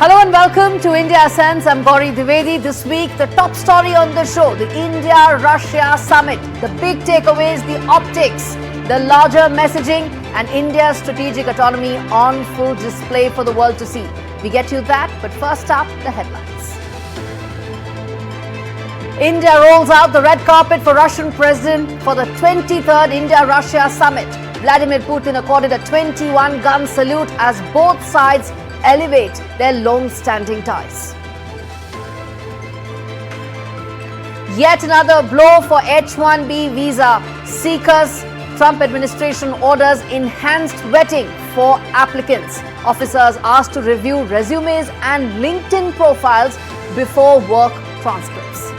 Hello and welcome to India Sense. I'm Gaurie Dwivedi. This week, the top story on the show, the India-Russia summit, the big takeaways, the optics, the larger messaging and India's strategic autonomy on full display for the world to see. We get you that, but first up, the headlines. India rolls out the red carpet for Russian president for the 23rd India-Russia summit. Vladimir Putin accorded a 21-gun salute as both sides elevate their long-standing ties. Yet another blow for H-1B visa seekers. Trump administration orders enhanced vetting for applicants. Officers asked to review resumes and LinkedIn profiles before work transcripts.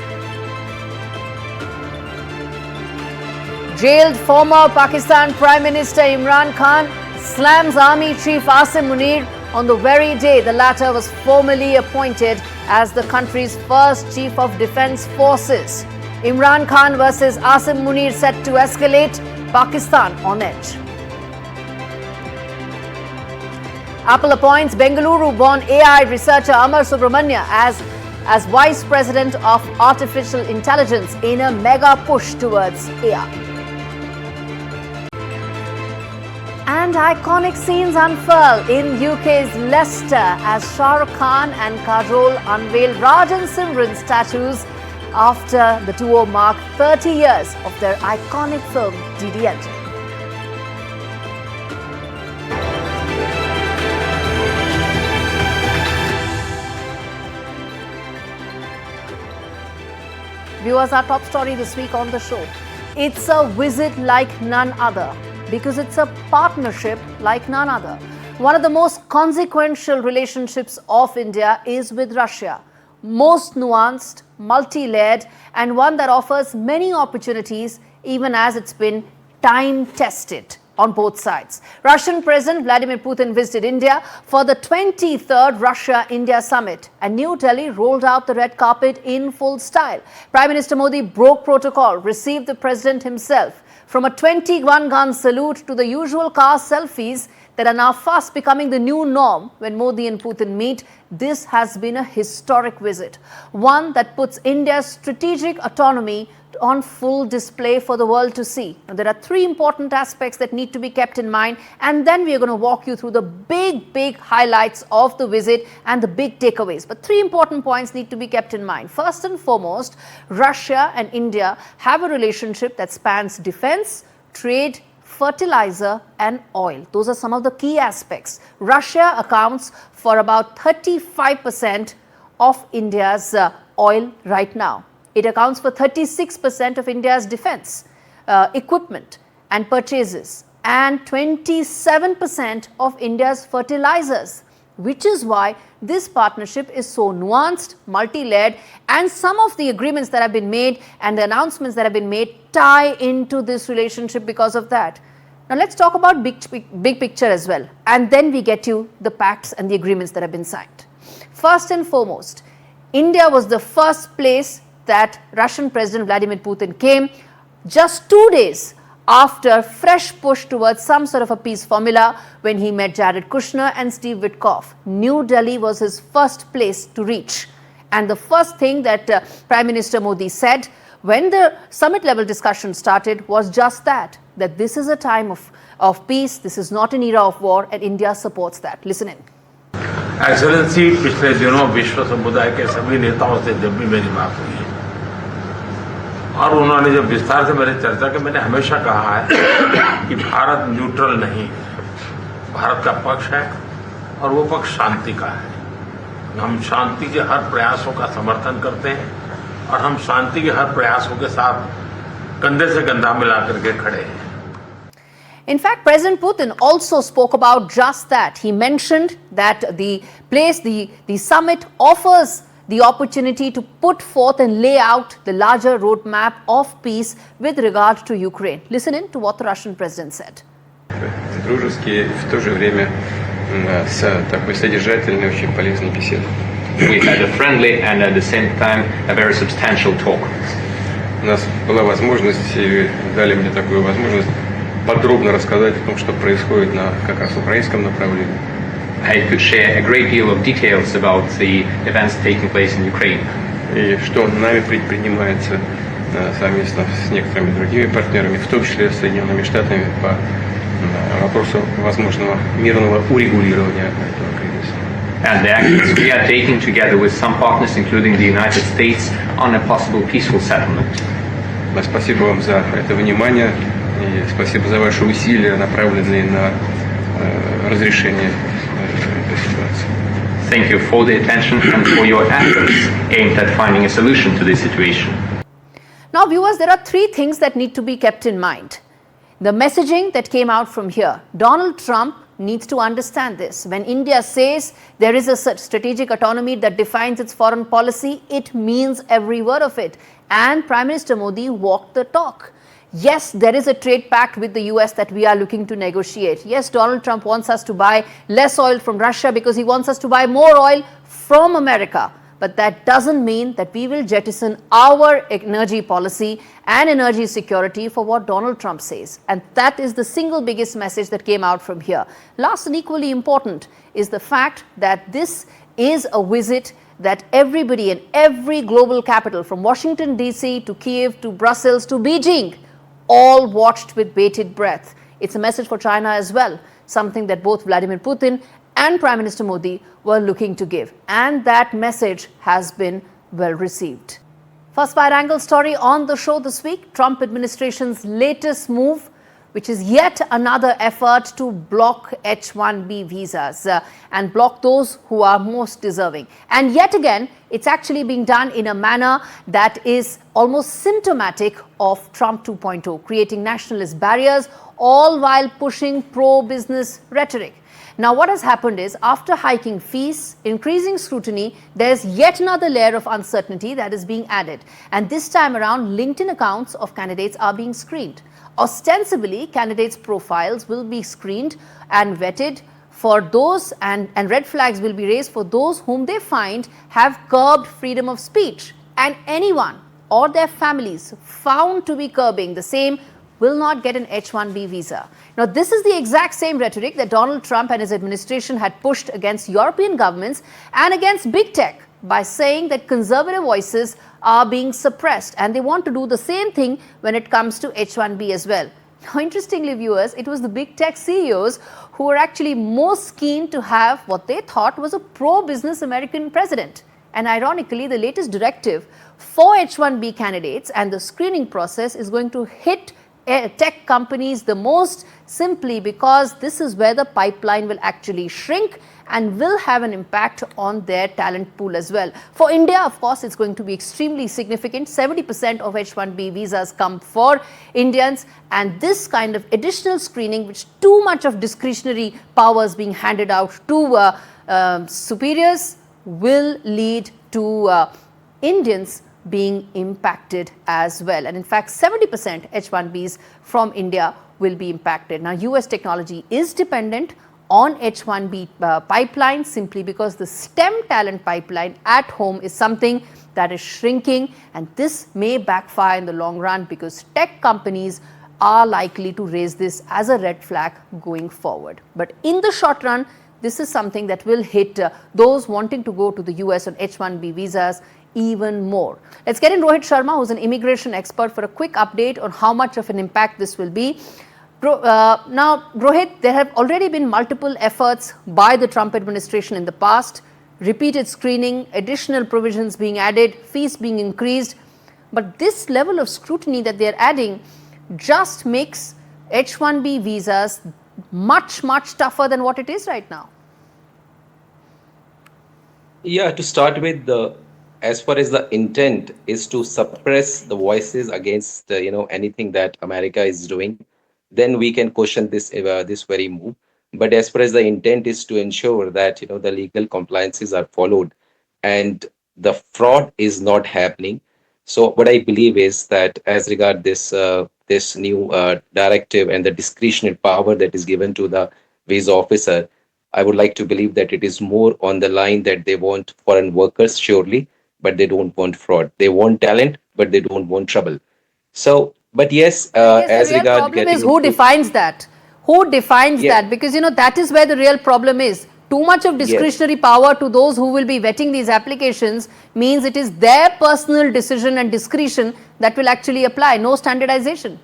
Jailed former Pakistan Prime Minister Imran Khan slams Army Chief Asim Munir on the very day the latter was formally appointed as the country's first Chief of Defence Forces. Imran Khan versus Asim Munir set to escalate, Pakistan on edge. Apple appoints Bengaluru-born AI researcher Amar Subramanya as Vice President of Artificial Intelligence in a mega push towards AI. And iconic scenes unfurl in UK's Leicester as Shah Rukh Khan and Kajol unveil Raj and Simran statues after the duo mark 30 years of their iconic film DDLJ. Viewers, our top story this week on the show. It's a visit like none other, because it's a partnership like none other. One of the most consequential relationships of India is with Russia. Most nuanced, multi-layered, and one that offers many opportunities even as it's been time-tested on both sides. Russian President Vladimir Putin visited India for the 23rd Russia-India summit, and New Delhi rolled out the red carpet in full style. Prime Minister Modi broke protocol, received the president himself. From a 21-gun salute to the usual car selfies that are now fast becoming the new norm when Modi and Putin meet, this has been a historic visit. One that puts India's strategic autonomy on full display for the world to see. Now, there are three important aspects that need to be kept in mind, and then we are going to walk you through the big highlights of the visit and the big takeaways. But three important points need to be kept in mind. First and foremost, Russia and India have a relationship that spans defense, trade, fertilizer and oil. Those are some of the key aspects. Russia accounts for about 35% of India's oil right now. It accounts for 36% of India's defense equipment and purchases and 27% of India's fertilizers, which is why this partnership is so nuanced, multi-layered, and some of the agreements that have been made and the announcements that have been made tie into this relationship because of that. Now let's talk about big picture as well, and then we get you the pacts and the agreements that have been signed. First and foremost, India was the first place that Russian President Vladimir Putin came just 2 days after fresh push towards some sort of a peace formula when he met Jared Kushner and Steve Witkoff. New Delhi was his first place to reach. And the first thing that Prime Minister Modi said when the summit level discussion started was just that this is a time of peace, this is not an era of war, and India supports that. Listen in. Excellency, पिछले दिनों विश्व समुदाय के सभी नेताओं से जब भी मेरी बात हुई है और उन्होंने जब विस्तार से मेरी चर्चा की, मैंने हमेशा कहा है कि भारत न्यूट्रल नहीं है, भारत का पक्ष है और वो पक्ष शांति का है। हम शांति के हर प्रयासों का समर्थन करते हैं और हम शांति के हर प्रयासों के साथ कंधे से कंधा मिलाकर के खड़े हैं। In fact, President Putin also spoke about just that. He mentioned that the summit offers the opportunity to put forth and lay out the larger roadmap of peace with regard to Ukraine. Listen in to what the Russian president said. Дружеский, в то же время с такой содержательной, очень полезной беседой. We had a friendly and at the same time a very substantial talk. У нас была возможность, и дали мне такую возможность подробно рассказать о том, что происходит на как раз украинском направлении. I could share a great deal of details about the events taking place in Ukraine. И что нами предпринимается совместно с некоторыми другими партнерами, в том числе с Соединенными Штатами, по вопросу возможного мирного урегулирования этого кризиса. And the actions we are taking together with some partners, including the United States, on a possible peaceful settlement. Спасибо вам за это внимание и спасибо за ваши усилия, направленные на разрешение этой ситуации. Thank you for the attention and for your efforts aimed at finding a solution to this situation. Now, viewers, there are three things that need to be kept in mind. The messaging that came out from here. Donald Trump needs to understand this. When India says there is a strategic autonomy that defines its foreign policy, it means every word of it. And Prime Minister Modi walked the talk. Yes, there is a trade pact with the US that we are looking to negotiate. Yes, Donald Trump wants us to buy less oil from Russia because he wants us to buy more oil from America. But that doesn't mean that we will jettison our energy policy and energy security for what Donald Trump says. And that is the single biggest message that came out from here. Last and equally important is the fact that this is a visit that everybody in every global capital, from Washington DC to Kiev to Brussels to Beijing, all watched with bated breath. It's a message for China as well, something that both Vladimir Putin and Prime Minister Modi were looking to give. And that message has been well received. First wide angle story on the show this week, Trump administration's latest move, which is yet another effort to block H-1B visas and block those who are most deserving. And yet again, it's actually being done in a manner that is almost symptomatic of Trump 2.0, creating nationalist barriers, all while pushing pro-business rhetoric. Now, what has happened is, after hiking fees, increasing scrutiny, there's yet another layer of uncertainty that is being added. And this time around, LinkedIn accounts of candidates are being screened. Ostensibly, candidates' profiles will be screened and vetted for those, and red flags will be raised for those whom they find have curbed freedom of speech. And anyone or their families found to be curbing the same will not get an H-1B visa. Now, this is the exact same rhetoric that Donald Trump and his administration had pushed against European governments and against big tech by saying that conservative voices are being suppressed, and they want to do the same thing when it comes to H-1B as well. Now, interestingly, viewers, it was the big tech CEOs who were actually most keen to have what they thought was a pro-business American president. And ironically, the latest directive for H-1B candidates and the screening process is going to hit tech companies the most, simply because this is where the pipeline will actually shrink and will have an impact on their talent pool as well. For India, of course, it's going to be extremely significant. 70% of H-1B visas come for Indians, and this kind of additional screening, which too much of discretionary powers being handed out to superiors, will lead to Indians being impacted as well. And in fact, 70% H-1Bs from India will be impacted. Now, US technology is dependent on H-1B pipeline, simply because the STEM talent pipeline at home is something that is shrinking, and this may backfire in the long run because tech companies are likely to raise this as a red flag going forward. But in the short run, this is something that will hit those wanting to go to the US on H-1B visas even more. Let's get in Rohit Sharma, who's an immigration expert, for a quick update on how much of an impact this will be. Now, Rohit, there have already been multiple efforts by the Trump administration in the past, repeated screening, additional provisions being added, fees being increased. But this level of scrutiny that they're adding just makes H-1B visas much, much tougher than what it is right now. Yeah, to start with, as far as the intent is to suppress the voices against anything that America is doing, then we can question this very move. But as far as the intent is to ensure that the legal compliances are followed and the fraud is not happening. So what I believe is that as regard this new directive and the discretionary power that is given to the visa officer, I would like to believe that it is more on the line that they want foreign workers, surely, but they don't want fraud. They want talent, but they don't want trouble. So, but yes, as regard getting, is who defines that? Who defines that? Because that is where the real problem is. Too much of discretionary power to those who will be vetting these applications means it is their personal decision and discretion that will actually apply, no standardization.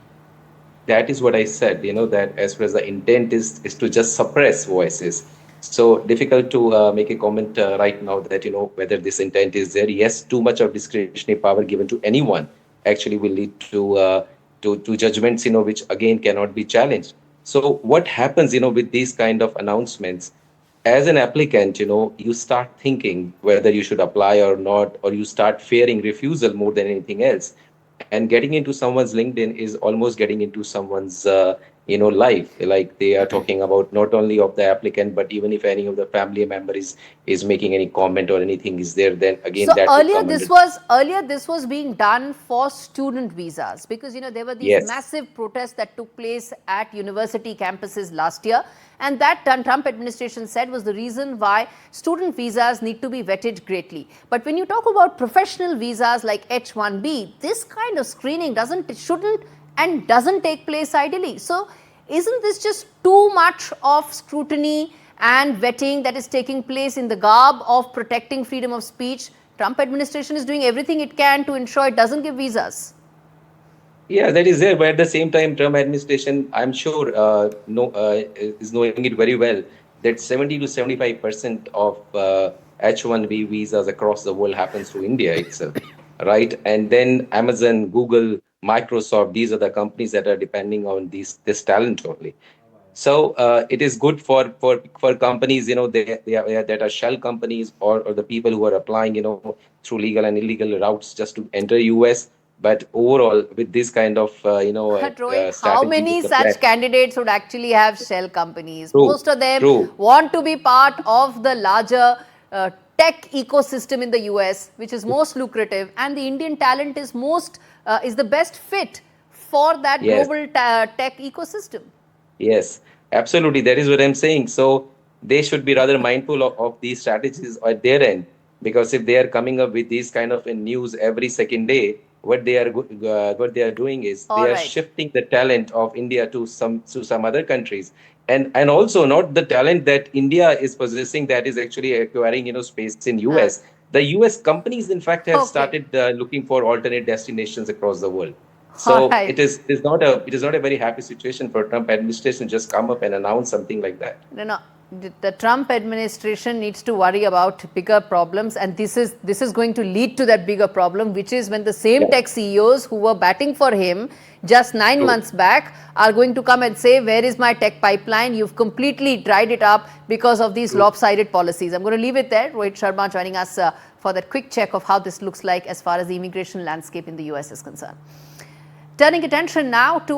That is what I said, that as far as the intent is to just suppress voices. So difficult to make a comment right now that, whether this intent is there. Yes, too much of discretionary power given to anyone actually will lead to judgments, which again cannot be challenged. So what happens, with these kind of announcements, as an applicant, you start thinking whether you should apply or not, or you start fearing refusal more than anything else. And getting into someone's LinkedIn is almost getting into someone's life. Like they are talking about not only of the applicant, but even if any of the family member is making any comment or anything is there, then again So that earlier this was being done for student visas, because there were these Yes. massive protests that took place at university campuses last year, and that Trump administration said was the reason why student visas need to be vetted greatly. But when you talk about professional visas like H-1B, this kind of screening doesn't take place ideally. So isn't this just too much of scrutiny and vetting that is taking place in the garb of protecting freedom of speech? Trump administration is doing everything it can to ensure it doesn't give visas. Yeah, that is there. But at the same time, Trump administration, I'm sure, is knowing it very well that 70 to 75% of H-1B visas across the world happens to India itself, right? And then Amazon, Google, Microsoft, these are the companies that are depending on this talent only. So it is good for companies, that are shell companies or the people who are applying, through legal and illegal routes just to enter US. But overall, with this kind of, But Rohit, how strategy many with the such plan- candidates would actually have shell companies? True, Most of them true. want to be part of the larger tech ecosystem in the US, which is most lucrative, and the Indian talent is the best fit for that Yes. global tech ecosystem. Yes, absolutely. That is what I'm saying. So they should be rather mindful of these strategies at their end, because if they are coming up with these kind of news every second day, what they are doing is All they are right. shifting the talent of India to some other countries, and also not the talent that India is possessing that is actually acquiring space in US. The US companies, in fact, have Okay. started looking for alternate destinations across the world. All So right. it is not a very happy situation for Trump administration just come up and announce something like that. No. The Trump administration needs to worry about bigger problems, and this is going to lead to that bigger problem, which is when the same tech CEOs who were batting for him just 9 months back are going to come and say, where is my tech pipeline? You've completely dried it up because of these lopsided policies. I'm going to leave it there. Rohit Sharma joining us for that quick check of how this looks like as far as the immigration landscape in the US is concerned. Turning attention now to,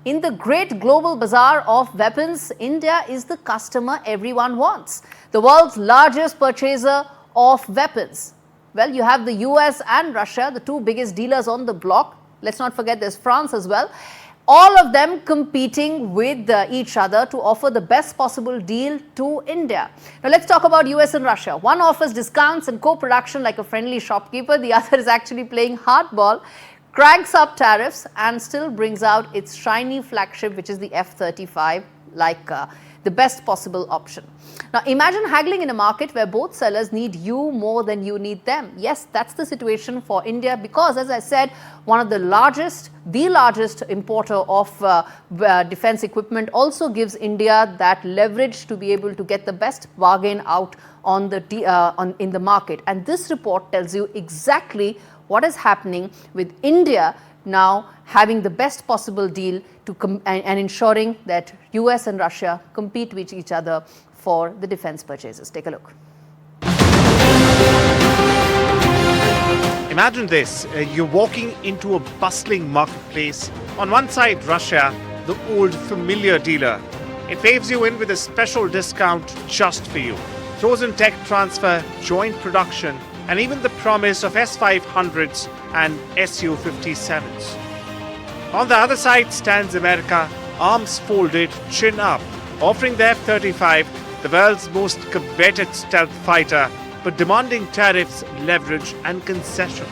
in the great global bazaar of weapons, India is the customer everyone wants. The world's largest purchaser of weapons. Well, you have the US and Russia, the two biggest dealers on the block. Let's not forget there's France as well. All of them competing with each other to offer the best possible deal to India. Now let's talk about US and Russia. One offers discounts and co-production like a friendly shopkeeper. The other is actually playing hardball, cranks up tariffs and still brings out its shiny flagship, which is the F-35, like the best possible option. Now imagine haggling in a market where both sellers need you more than you need them. Yes, that's the situation for India because, as I said, one of the largest importer of defense equipment also gives India that leverage to be able to get the best bargain out on in the market. And this report tells you exactly what is happening with India now having the best possible deal and ensuring that US and Russia compete with each other for the defense purchases. Take a look. Imagine this, you're walking into a bustling marketplace. On one side, Russia, the old familiar dealer. It waves you in with a special discount just for you. Throws in tech transfer, joint production, and even the promise of S-500s and Su-57s. On the other side stands America, arms folded, chin up, offering the F-35, the world's most coveted stealth fighter, but demanding tariffs, leverage and concessions.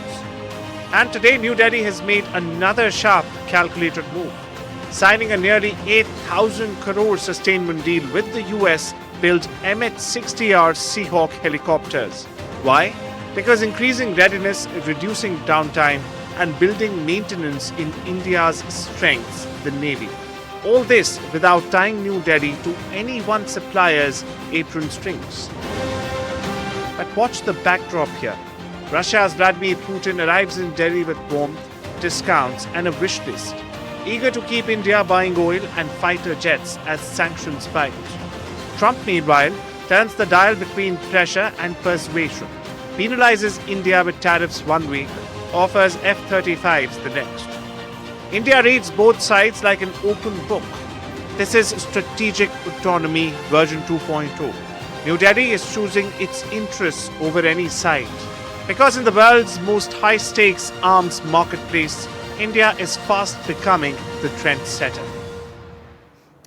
And today New Delhi has made another sharp, calculated move, signing a nearly 8,000 crore sustainment deal with the US build MH-60R Seahawk helicopters. Why? Because increasing readiness, reducing downtime, and building maintenance in India's strengths, the Navy. All this without tying New Delhi to any one supplier's apron strings. But watch the backdrop here. Russia's Vladimir Putin arrives in Delhi with warmth, discounts, and a wish list, eager to keep India buying oil and fighter jets as sanctions bite. Trump, meanwhile, turns the dial between pressure and persuasion, penalizes India with tariffs one week, offers F-35s the next. India reads both sides like an open book. This is strategic autonomy version 2.0. New Delhi is choosing its interests over any side. Because in the world's most high-stakes arms marketplace, India is fast becoming the trendsetter.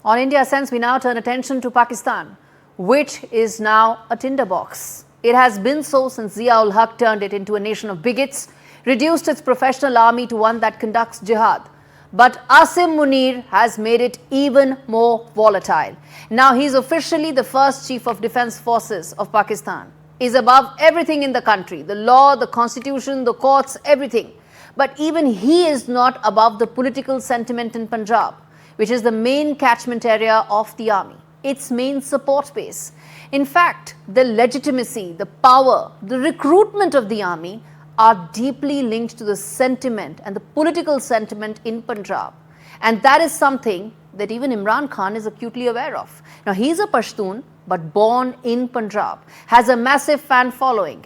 On India Sense, we now turn attention to Pakistan, which is now a tinderbox. It has been so since Zia-ul-Haq turned it into a nation of bigots, reduced its professional army to one that conducts jihad. But Asim Munir has made it even more volatile. Now he's officially the first Chief of Defence Forces of Pakistan. He's above everything in the country, the law, the constitution, the courts, everything. But even he is not above the political sentiment in Punjab, which is the main catchment area of the army, its main support base. In fact, the legitimacy, the power, the recruitment of the army are deeply linked to the sentiment and the political sentiment in Punjab. And that is something that even Imran Khan is acutely aware of. Now, he's a Pashtun, but born in Punjab, has a massive fan following.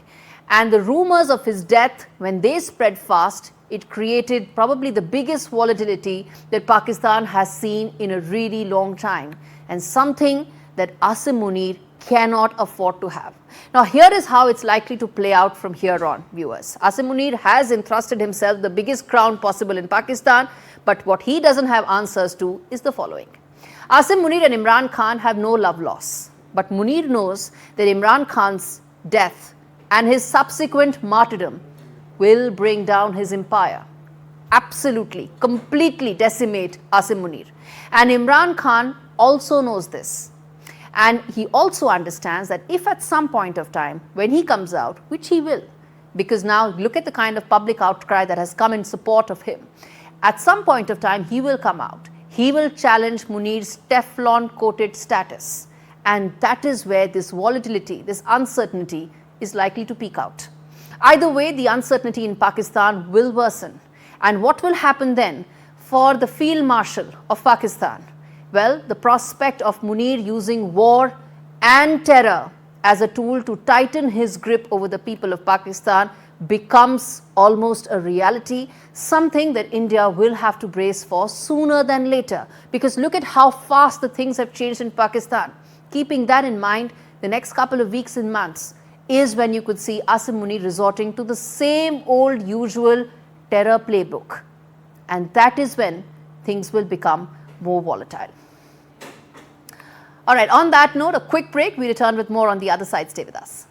And the rumors of his death, when they spread fast, it created probably the biggest volatility that Pakistan has seen in a really long time, and something that Asim Munir cannot afford to have. Now, here is how it's likely to play out from here on, viewers. Asim Munir has entrusted himself the biggest crown possible in Pakistan, but what he doesn't have answers to is the following. Asim Munir and Imran Khan have no love loss, but Munir knows that Imran Khan's death and his subsequent martyrdom will bring down his empire. Absolutely, completely decimate Asim Munir. And Imran Khan also knows this. And he also understands that if at some point of time, when he comes out, which he will, because now look at the kind of public outcry that has come in support of him. At some point of time, he will come out. He will challenge Munir's Teflon-coated status. And that is where this volatility, this uncertainty is likely to peak out. Either way, the uncertainty in Pakistan will worsen. And what will happen then for the Field Marshal of Pakistan? Well, the prospect of Munir using war and terror as a tool to tighten his grip over the people of Pakistan becomes almost a reality, something that India will have to brace for sooner than later. Because look at how fast the things have changed in Pakistan. Keeping that in mind, the next couple of weeks and months is when you could see Asim Munir resorting to the same old usual terror playbook. And that is when things will become more volatile. All right, on that note, a quick break. We return with more on the other side. Stay with us.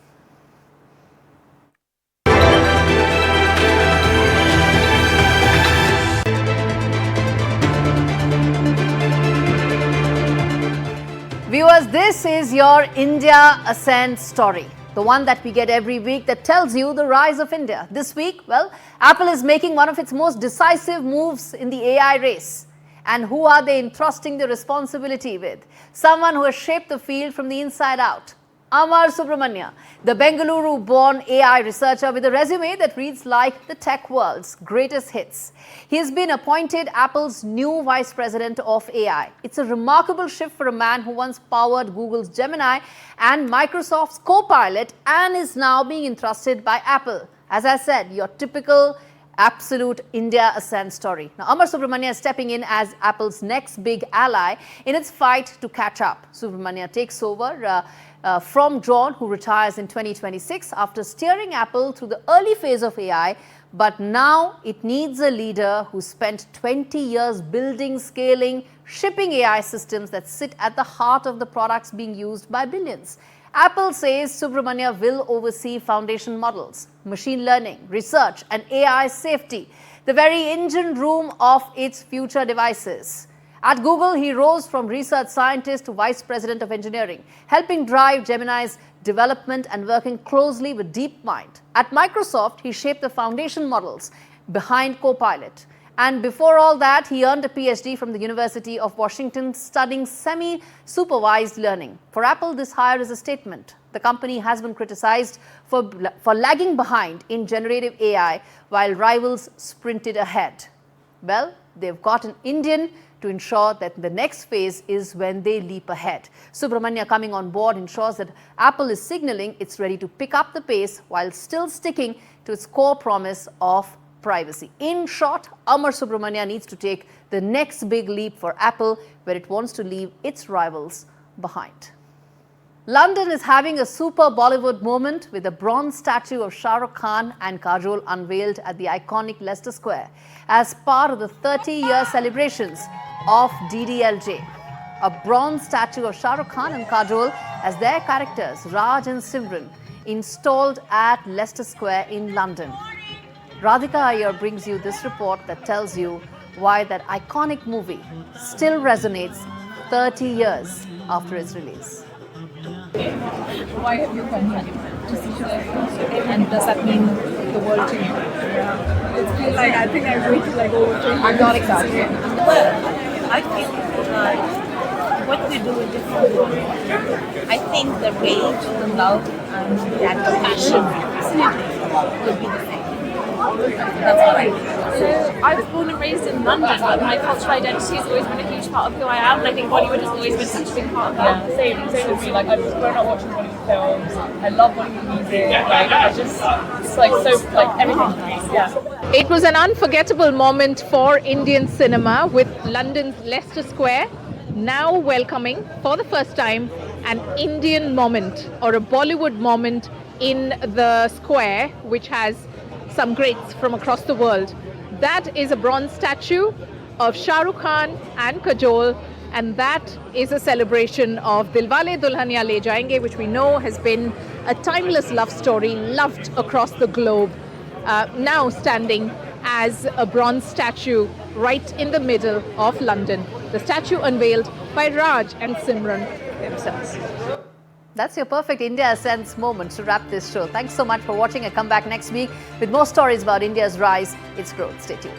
Viewers, this is your India Ascent story. The one that we get every week that tells you the rise of India. This week, well, Apple is making one of its most decisive moves in the AI race. And who are they entrusting the responsibility with? Someone who has shaped the field from the inside out. Amar Subramania, the Bengaluru-born AI researcher with a resume that reads like the tech world's greatest hits. He has been appointed Apple's new vice president of AI. It's a remarkable shift for a man who once powered Google's Gemini and Microsoft's Copilot and is now being entrusted by Apple. As I said, your typical absolute India Ascent story. Now, Amar Subramania is stepping in as Apple's next big ally in its fight to catch up. Subramania takes over from John, who retires in 2026 after steering Apple through the early phase of AI. But now it needs a leader who spent 20 years building, scaling, shipping AI systems that sit at the heart of the products being used by billions. Apple says Subramania will oversee foundation models, machine learning, research, and AI safety, the very engine room of its future devices. At Google, he rose from research scientist to vice president of engineering, helping drive Gemini's development and working closely with DeepMind. At Microsoft, he shaped the foundation models behind Copilot. And before all that, he earned a PhD from the University of Washington studying semi-supervised learning. For Apple, this hire is a statement. The company has been criticized for lagging behind in generative AI while rivals sprinted ahead. Well, they've got an Indian to ensure that the next phase is when they leap ahead. Subramania coming on board ensures that Apple is signaling it's ready to pick up the pace while still sticking to its core promise of privacy. In short, Amar Subramania needs to take the next big leap for Apple, where it wants to leave its rivals behind. London is having a super Bollywood moment with a bronze statue of Shah Rukh Khan and Kajol unveiled at the iconic Leicester Square as part of the 30-year celebrations of DDLJ. A bronze statue of Shah Rukh Khan and Kajol as their characters, Raj and Simran, installed at Leicester Square in London. Radhika Iyer brings you this report that tells you why that iconic movie still resonates 30 years after its release. Why have you come here to see the film? And does that mean the world to you? Yeah. It's been like, I think I've waited like over 20 years. I'm not excited. Well, I feel what we do is different. I think the rage, the love, and the passion will be the same. That's what I think. So I was born and raised in London, but my cultural identity has always been a huge part of who I am, and I think Bollywood has always been such a big part of that. Same with me. Like I've grown up watching Bollywood films. I love Bollywood music. Like it's like so like everything. Yeah. It was an unforgettable moment for Indian cinema, with London's Leicester Square now welcoming for the first time an Indian moment or a Bollywood moment in the square, which has some greats from across the world. That is a bronze statue of Shah Rukh Khan and Kajol, and that is a celebration of Dilwale Dulhania Le Jayenge, which we know has been a timeless love story, loved across the globe, now standing as a bronze statue right in the middle of London. The statue unveiled by Raj and Simran themselves. That's your perfect India Sense moment to wrap this show. Thanks so much for watching. I come back next week with more stories about India's rise, its growth. Stay tuned.